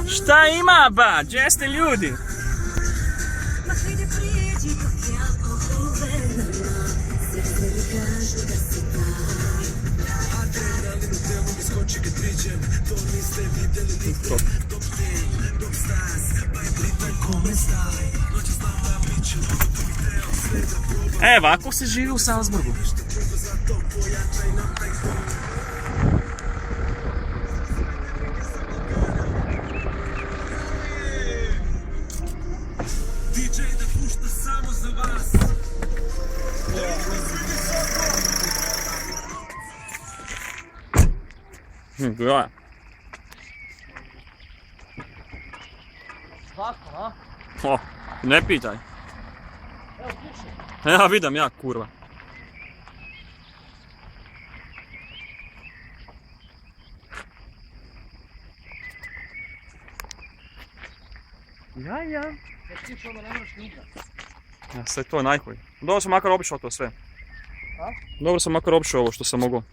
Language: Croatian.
Šta ima, ba? Gdje ste ljudi? Ovako se živi u Salzburgu. Gledaj. Svako, a? O, ne pitaj. Evo, piše. Ja vidim, ja kurva. Ja. Jer ti što me ne moraš ni igrat. Ja, sve to je najhuj. Dobro sam makar obišao to sve. A? Dobro sam makar obišao ovo što sam mogao.